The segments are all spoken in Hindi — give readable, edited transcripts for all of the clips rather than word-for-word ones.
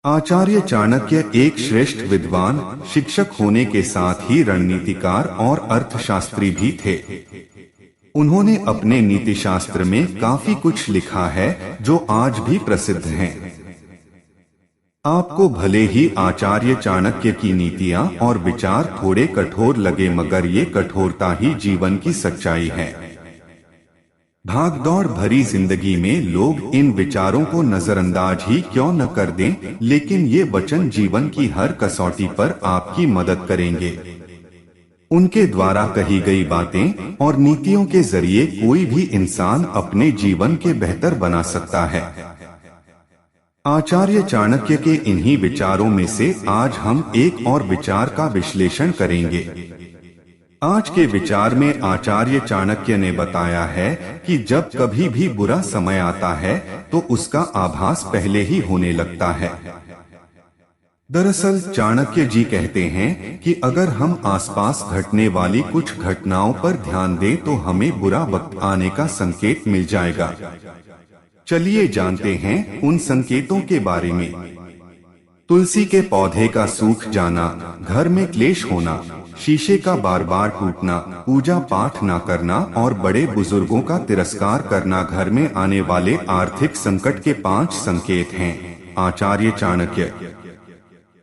आचार्य चाणक्य एक श्रेष्ठ विद्वान, शिक्षक होने के साथ ही रणनीतिकार और अर्थशास्त्री भी थे। उन्होंने अपने नीतिशास्त्र में काफी कुछ लिखा है जो आज भी प्रसिद्ध हैं। आपको भले ही आचार्य चाणक्य की नीतियां और विचार थोड़े कठोर लगे, मगर ये कठोरता ही जीवन की सच्चाई है। भागदौड़ भरी जिंदगी में लोग इन विचारों को नजरअंदाज ही क्यों न कर दें, लेकिन ये वचन जीवन की हर कसौटी पर आपकी मदद करेंगे। उनके द्वारा कही गई बातें और नीतियों के जरिए कोई भी इंसान अपने जीवन के बेहतर बना सकता है। आचार्य चाणक्य के इन्हीं विचारों में से आज हम एक और विचार का विश्लेषण करेंगे। आज के विचार में आचार्य चाणक्य ने बताया है कि जब कभी भी बुरा समय आता है तो उसका आभास पहले ही होने लगता है। दरअसल चाणक्य जी कहते हैं कि अगर हम आसपास घटने वाली कुछ घटनाओं पर ध्यान दें तो हमें बुरा वक्त आने का संकेत मिल जाएगा। चलिए जानते हैं उन संकेतों के बारे में। तुलसी के पौधे का सूख जाना, घर में क्लेश होना, शीशे का बार बार टूटना, पूजा पाठ न करना और बड़े बुजुर्गों का तिरस्कार करना घर में आने वाले आर्थिक संकट के 5 संकेत हैं। आचार्य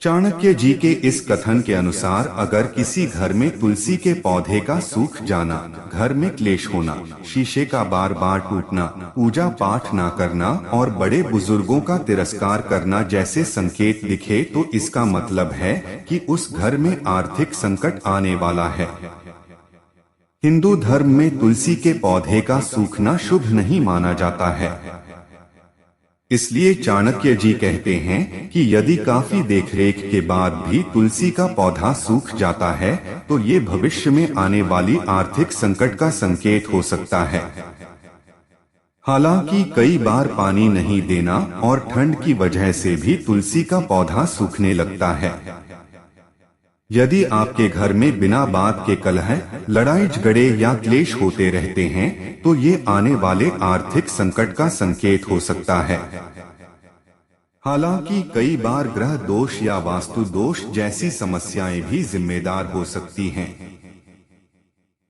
चाणक्य जी के इस कथन के अनुसार अगर किसी घर में तुलसी के पौधे का सूख जाना, घर में क्लेश होना, शीशे का बार बार टूटना, पूजा पाठ न करना और बड़े बुजुर्गों का तिरस्कार करना जैसे संकेत दिखे तो इसका मतलब है कि उस घर में आर्थिक संकट आने वाला है। हिंदू धर्म में तुलसी के पौधे का सूखना शुभ नहीं माना जाता है। इसलिए चाणक्य जी कहते हैं कि यदि काफी देखरेख के बाद भी तुलसी का पौधा सूख जाता है तो ये भविष्य में आने वाली आर्थिक संकट का संकेत हो सकता है। हालांकि कई बार पानी नहीं देना और ठंड की वजह से भी तुलसी का पौधा सूखने लगता है। यदि आपके घर में बिना बात के कलह, लड़ाई झगड़े या क्लेश होते रहते हैं तो ये आने वाले आर्थिक संकट का संकेत हो सकता है। हालांकि कई बार ग्रह दोष या वास्तु दोष जैसी समस्याएं भी जिम्मेदार हो सकती हैं।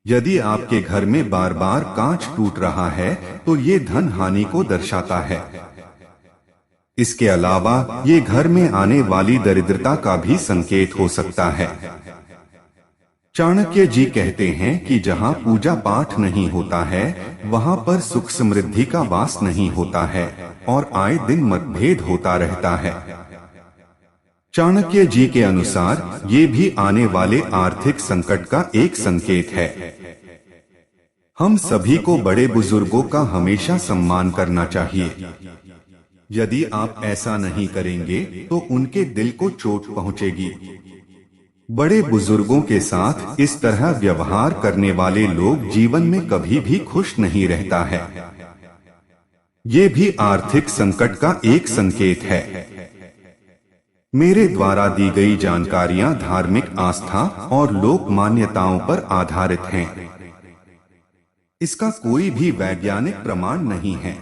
यदि आपके घर में बार बार कांच टूट रहा है तो ये धन हानि को दर्शाता है। इसके अलावा ये घर में आने वाली दरिद्रता का भी संकेत हो सकता है। चाणक्य जी कहते हैं कि जहाँ पूजा पाठ नहीं होता है वहाँ पर सुख समृद्धि का वास नहीं होता है और आए दिन मतभेद होता रहता है। चाणक्य जी के अनुसार ये भी आने वाले आर्थिक संकट का एक संकेत है। हम सभी को बड़े बुजुर्गों का हमेशा सम्मान करना चाहिए। यदि आप ऐसा नहीं करेंगे तो उनके दिल को चोट पहुंचेगी। बड़े बुजुर्गों के साथ इस तरह व्यवहार करने वाले लोग जीवन में कभी भी खुश नहीं रहता है। ये भी आर्थिक संकट का एक संकेत है। मेरे द्वारा दी गई जानकारियां धार्मिक आस्था और लोक मान्यताओं पर आधारित हैं। इसका कोई भी वैज्ञानिक प्रमाण नहीं है।